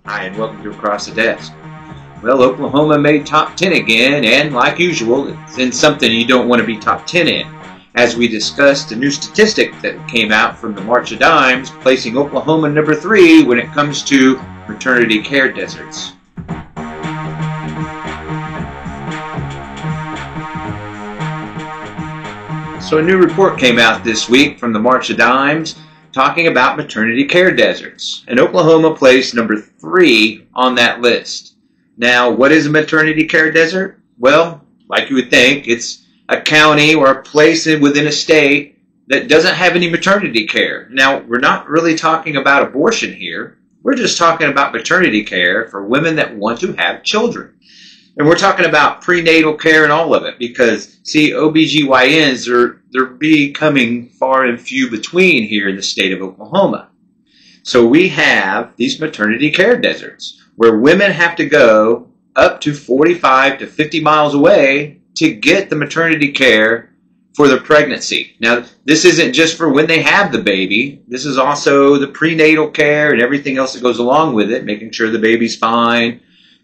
Hi, and welcome to Across the Desk. Well, Oklahoma made top 10 again, and like usual, it's in something you don't want to be top 10 in. As we discussed, a new statistic that came out from the March of Dimes, placing Oklahoma number 3 when it comes to maternity care deserts. So a new report came out this week from the March of Dimes talking about maternity care deserts, and Oklahoma placed number 3 on that list. Now, what is a maternity care desert? Well, like you would think, it's a county or a place within a state that doesn't have any maternity care. Now, we're not really talking about abortion here. We're just talking about maternity care for women that want to have children. And we're talking about prenatal care and all of it because, see, OBGYNs, they're becoming far and few between here in the state of Oklahoma. So we have these maternity care deserts where women have to go up to 45 to 50 miles away to get the maternity care for their pregnancy. Now, this isn't just for when they have the baby. This is also the prenatal care and everything else that goes along with it, making sure the baby's fine,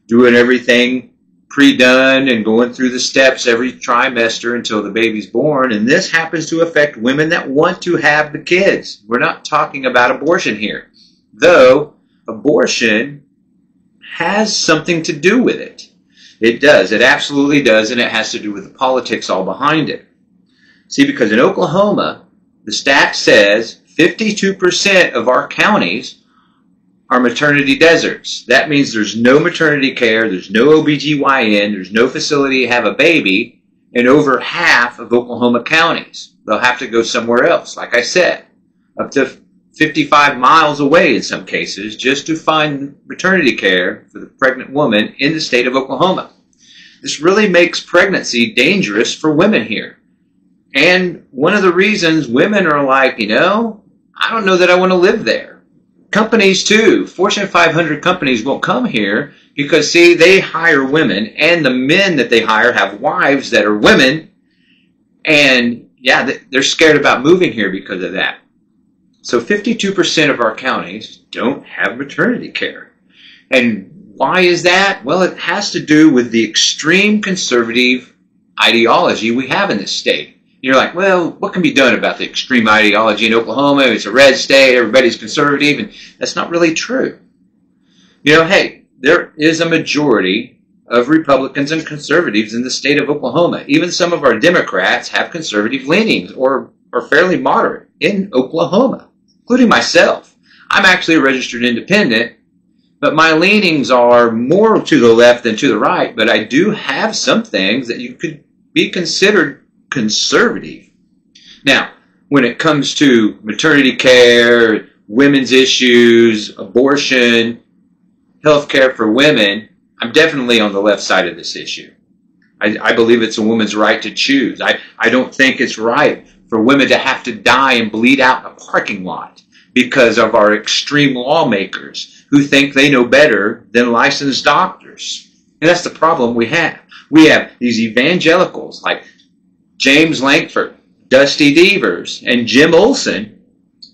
doing everything pre-done and going through the steps every trimester until the baby's born. And this happens to affect women that want to have the kids. We're not talking about abortion here, though abortion has something to do with it. It does. It absolutely does, and it has to do with the politics all behind it. See, because in Oklahoma, the stat says 52% of our counties are maternity deserts. That means there's no maternity care, there's no OBGYN, there's no facility to have a baby in over half of Oklahoma counties. They'll have to go somewhere else, like I said, up to 55 miles away in some cases, just to find maternity care for the pregnant woman in the state of Oklahoma. This really makes pregnancy dangerous for women here. And one of the reasons women are like, I don't know that I want to live there. Companies too, Fortune 500 companies won't come here because, see, they hire women, and the men that they hire have wives that are women, and yeah, they're scared about moving here because of that. So 52% of our counties don't have maternity care. And why is that? Well, it has to do with the extreme conservative ideology we have in this state. You're like, well, what can be done about the extreme ideology in Oklahoma? It's a red state, everybody's conservative, and that's not really true. Hey, there is a majority of Republicans and conservatives in the state of Oklahoma. Even some of our Democrats have conservative leanings or are fairly moderate in Oklahoma, including myself. I'm actually a registered independent, but my leanings are more to the left than to the right, but I do have some things that you could be considered conservative. Now, when it comes to maternity care, women's issues, abortion, health care for women, I'm definitely on the left side of this issue. I believe it's a woman's right to choose. I don't think it's right for women to have to die and bleed out in a parking lot because of our extreme lawmakers who think they know better than licensed doctors. And that's the problem we have. We have these evangelicals like James Lankford, Dusty Devers, and Jim Olson,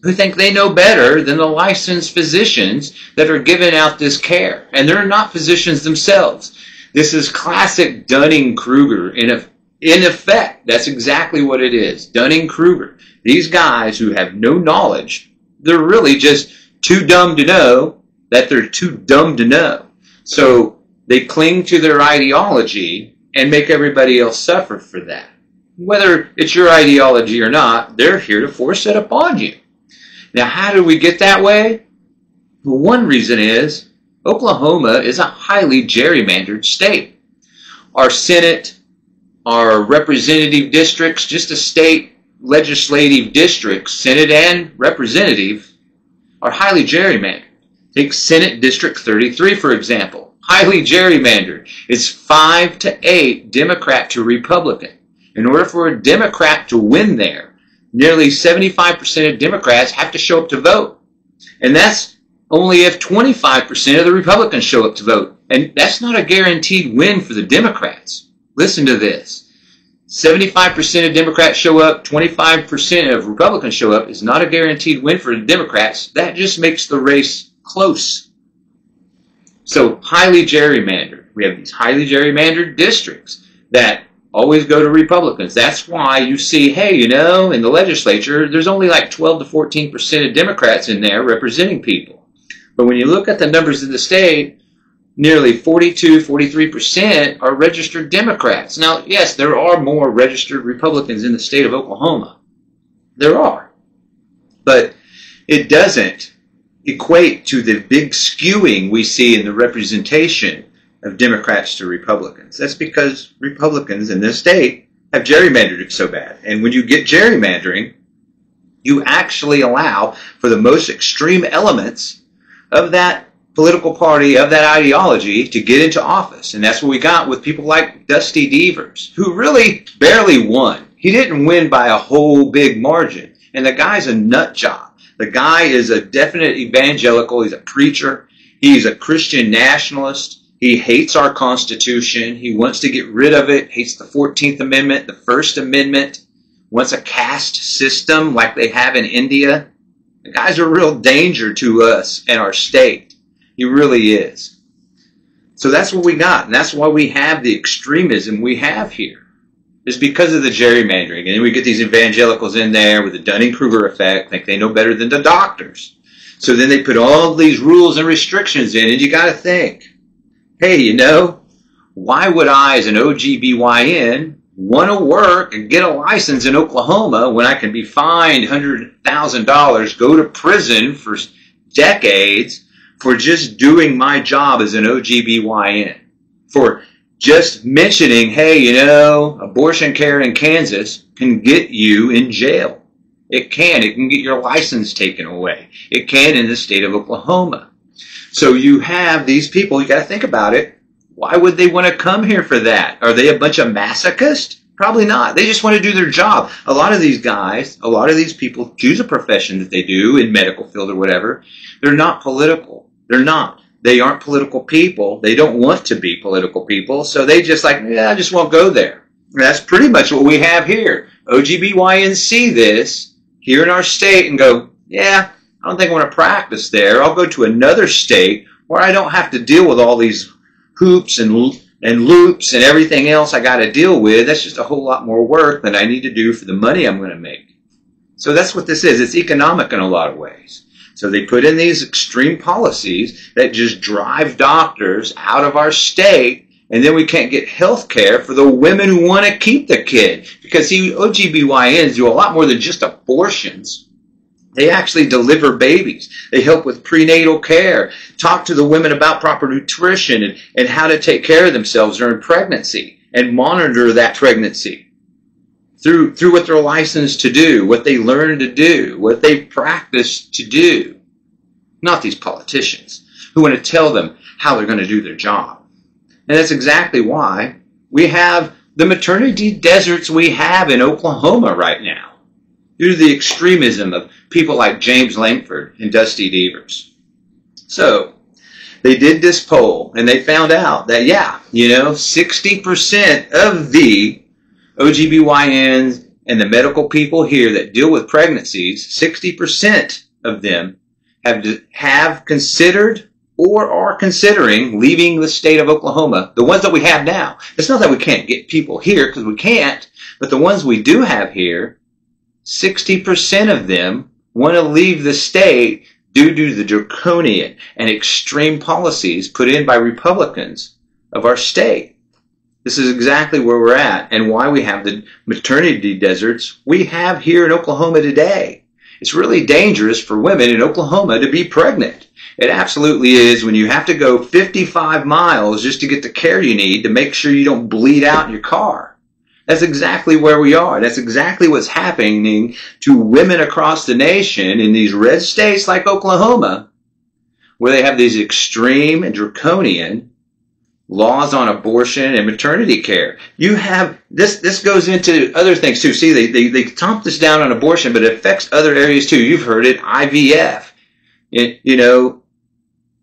who think they know better than the licensed physicians that are giving out this care. And they're not physicians themselves. This is classic Dunning-Kruger in effect. That's exactly what it is, Dunning-Kruger. These guys who have no knowledge, they're really just too dumb to know that they're too dumb to know. So they cling to their ideology and make everybody else suffer for that. Whether it's your ideology or not, they're here to force it upon you. Now, how do we get that way? Well, one reason is Oklahoma is a highly gerrymandered state. Our Senate, our representative districts, just a state legislative districts, Senate and representative, are highly gerrymandered. Take Senate District 33, for example. Highly gerrymandered. It's 5 to 8 Democrat to Republican. In order for a Democrat to win there, nearly 75% of Democrats have to show up to vote. And that's only if 25% of the Republicans show up to vote. And that's not a guaranteed win for the Democrats. Listen to this. 75% of Democrats show up, 25% of Republicans show up is not a guaranteed win for the Democrats. That just makes the race close. So highly gerrymandered. We have these highly gerrymandered districts that always go to Republicans. That's why you see, hey, you know, in the legislature, there's only like 12 to 14% of Democrats in there representing people. But when you look at the numbers in the state, nearly 42, 43% are registered Democrats. Now, yes, there are more registered Republicans in the state of Oklahoma. There are. But it doesn't equate to the big skewing we see in the representation of Democrats to Republicans. That's because Republicans in this state have gerrymandered it so bad. And when you get gerrymandering, you actually allow for the most extreme elements of that political party, of that ideology, to get into office. And that's what we got with people like Dusty Deavers, who really barely won. He didn't win by a whole big margin. And the guy's a nut job. The guy is a definite evangelical. He's a preacher. He's a Christian nationalist. He hates our Constitution. He wants to get rid of it. Hates the 14th Amendment, the First Amendment. Wants a caste system like they have in India. The guy's a real danger to us and our state. He really is. So that's what we got. And that's why we have the extremism we have here. It's because of the gerrymandering. And then we get these evangelicals in there with the Dunning-Kruger effect, think they know better than the doctors. So then they put all these rules and restrictions in, and you got to think, hey, you know, why would I, as an OGBYN, want to work and get a license in Oklahoma when I can be fined $100,000, go to prison for decades for just doing my job as an OGBYN? For just mentioning, hey, you know, abortion care in Kansas can get you in jail. It can. It can get your license taken away. It can in the state of Oklahoma. So you have these people, you got to think about it. Why would they want to come here for that? Are they a bunch of masochists? Probably not. They just want to do their job. A lot of these guys, a lot of these people choose a profession that they do in medical field or whatever. They're not political. They're not. They aren't political people. They don't want to be political people. So they just like, yeah, I just won't go there. And that's pretty much what we have here. OGBYNs see this here in our state and go, yeah, I don't think I want to practice there. I'll go to another state where I don't have to deal with all these hoops and loops and everything else I got to deal with. That's just a whole lot more work than I need to do for the money I'm going to make. So that's what this is. It's economic in a lot of ways. So they put in these extreme policies that just drive doctors out of our state, and then we can't get health care for the women who want to keep the kid. Because see, OGBYNs do a lot more than just abortions. They actually deliver babies. They help with prenatal care, talk to the women about proper nutrition and how to take care of themselves during pregnancy and monitor that pregnancy through what they're licensed to do, what they learn to do, what they practice to do. Not these politicians who want to tell them how they're going to do their job. And that's exactly why we have the maternity deserts we have in Oklahoma right now, due to the extremism of people like James Langford and Dusty Deavers. So they did this poll, and they found out that, yeah, you know, 60% of the OGBYNs and the medical people here that deal with pregnancies, 60% of them have considered or are considering leaving the state of Oklahoma, the ones that we have now. It's not that we can't get people here, because we can't, but the ones we do have here, 60% of them want to leave the state due to the draconian and extreme policies put in by Republicans of our state. This is exactly where we're at and why we have the maternity deserts we have here in Oklahoma today. It's really dangerous for women in Oklahoma to be pregnant. It absolutely is, when you have to go 55 miles just to get the care you need to make sure you don't bleed out in your car. That's exactly where we are. That's exactly what's happening to women across the nation in these red states like Oklahoma, where they have these extreme and draconian laws on abortion and maternity care. You have this goes into other things too. See, they tamp this down on abortion, but it affects other areas too. You've heard it, IVF, you know,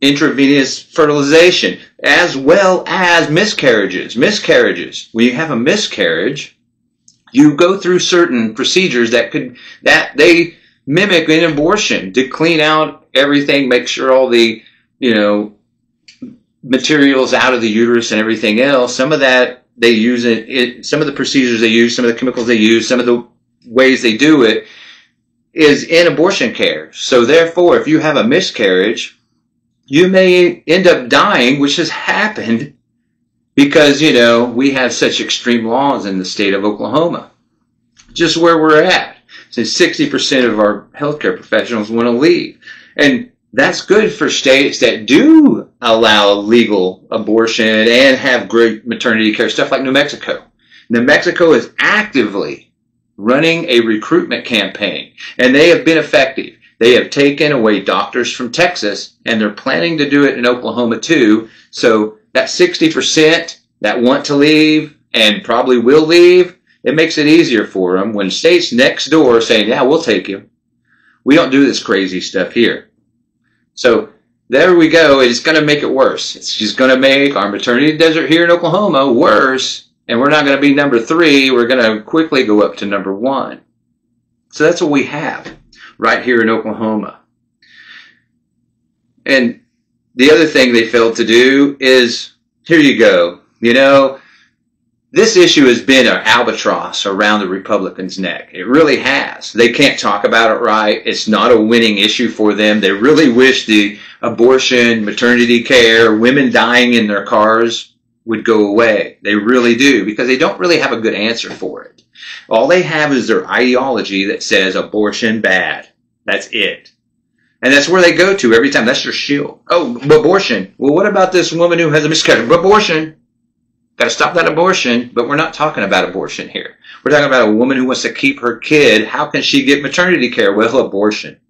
intravenous fertilization, as well as miscarriages. When you have a miscarriage, you go through certain procedures that they mimic an abortion to clean out everything, make sure all the, you know, materials out of the uterus and everything else, some of that they use some of the procedures they use, some of the chemicals they use, some of the ways they do it is in abortion care. So therefore, if you have a miscarriage, you may end up dying, which has happened because, you know, we have such extreme laws in the state of Oklahoma. Just where we're at, since 60% of our healthcare professionals want to leave. And that's good for states that do allow legal abortion and have great maternity care, stuff like New Mexico. New Mexico is actively running a recruitment campaign, and they have been effective. They have taken away doctors from Texas, and they're planning to do it in Oklahoma too. So that 60% that want to leave and probably will leave, it makes it easier for them when states next door say, yeah, we'll take you. We don't do this crazy stuff here. So there we go. It's going to make it worse. It's just going to make our maternity desert here in Oklahoma worse. And we're not going to be number 3. We're going to quickly go up to number 1. So that's what we have right here in Oklahoma. And the other thing they failed to do is, here you go. You know, this issue has been an albatross around the Republicans' neck. It really has. They can't talk about it right. It's not a winning issue for them. They really wish the abortion, maternity care, women dying in their cars would go away. They really do, because they don't really have a good answer for it. All they have is their ideology that says abortion bad. That's it. And that's where they go to every time. That's their shield. Oh, abortion. Well, what about this woman who has a miscarriage? Abortion. Got to stop that abortion. But we're not talking about abortion here. We're talking about a woman who wants to keep her kid. How can she get maternity care? Well, abortion.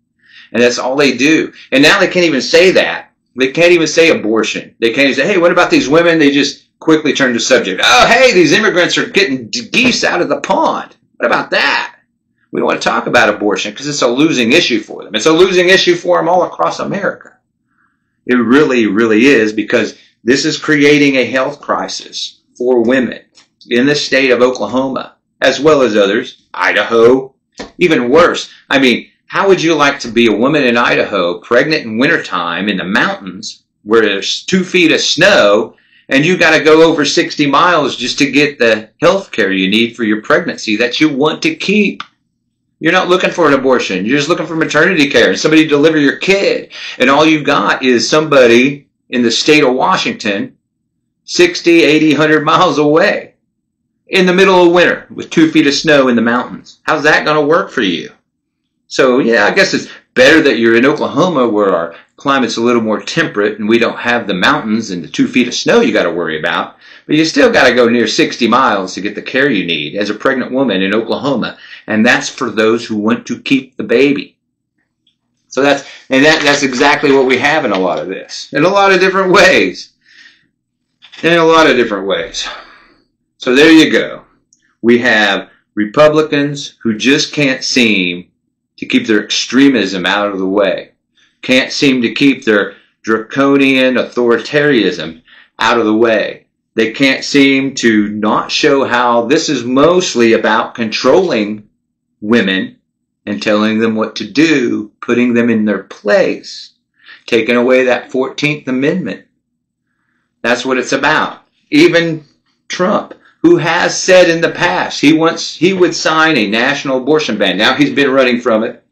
And that's all they do. And now they can't even say that. They can't even say abortion. They can't even say, hey, what about these women? They just quickly turn to subject. Oh, hey, these immigrants are getting geese out of the pond. What about that? We don't want to talk about abortion because it's a losing issue for them. It's a losing issue for them all across America. It really, really is, because this is creating a health crisis for women in the state of Oklahoma, as well as others, Idaho, even worse. I mean, how would you like to be a woman in Idaho, pregnant in wintertime in the mountains where there's 2 feet of snow, and you got to go over 60 miles just to get the health care you need for your pregnancy that you want to keep? You're not looking for an abortion. You're just looking for maternity care and somebody to deliver your kid. And all you got is somebody in the state of Washington 60, 80, 100 miles away in the middle of winter with 2 feet of snow in the mountains. How's that going to work for you? So, yeah, I guess it's better that you're in Oklahoma where our climate's a little more temperate and we don't have the mountains and the 2 feet of snow you got to worry about. But you still got to go near 60 miles to get the care you need as a pregnant woman in Oklahoma. And that's for those who want to keep the baby. So that's exactly what we have in a lot of this. In a lot of different ways. In a lot of different ways. So there you go. We have Republicans who just can't seem to keep their extremism out of the way. Can't seem to keep their draconian authoritarianism out of the way. They can't seem to not show how this is mostly about controlling women and telling them what to do, putting them in their place, taking away that 14th Amendment. That's what it's about. Even Trump, who has said in the past he would sign a national abortion ban. Now he's been running from it.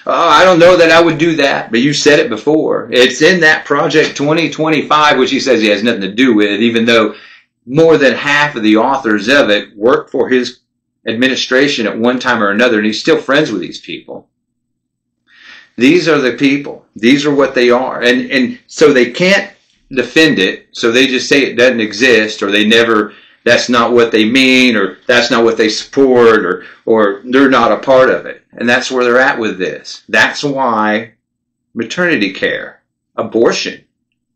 Oh, I don't know that I would do that, but you said it before. It's in that Project 2025, which he says he has nothing to do with, even though more than half of the authors of it worked for his administration at one time or another, and he's still friends with these people. These are the people. These are what they are. And so they can't defend it, so they just say it doesn't exist, or they never, that's not what they mean, or that's not what they support, or they're not a part of it. And that's where they're at with this. That's why maternity care, abortion,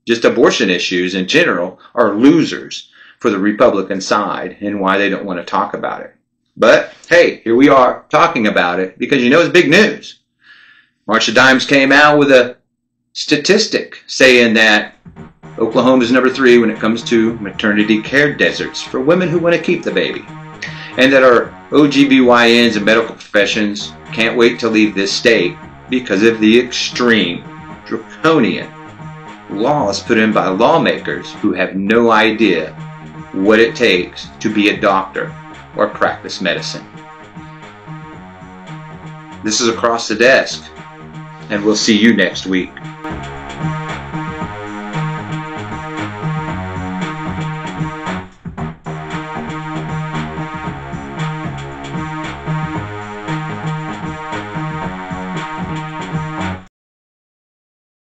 just abortion issues in general, are losers for the Republican side, and why they don't want to talk about it. But, hey, here we are talking about it because you know it's big news. March of Dimes came out with a statistic saying that Oklahoma is number 3 when it comes to maternity care deserts for women who want to keep the baby. And that our OGBYNs and medical professions can't wait to leave this state because of the extreme, draconian laws put in by lawmakers who have no idea what it takes to be a doctor or practice medicine. This is Across the Desk, and we'll see you next week.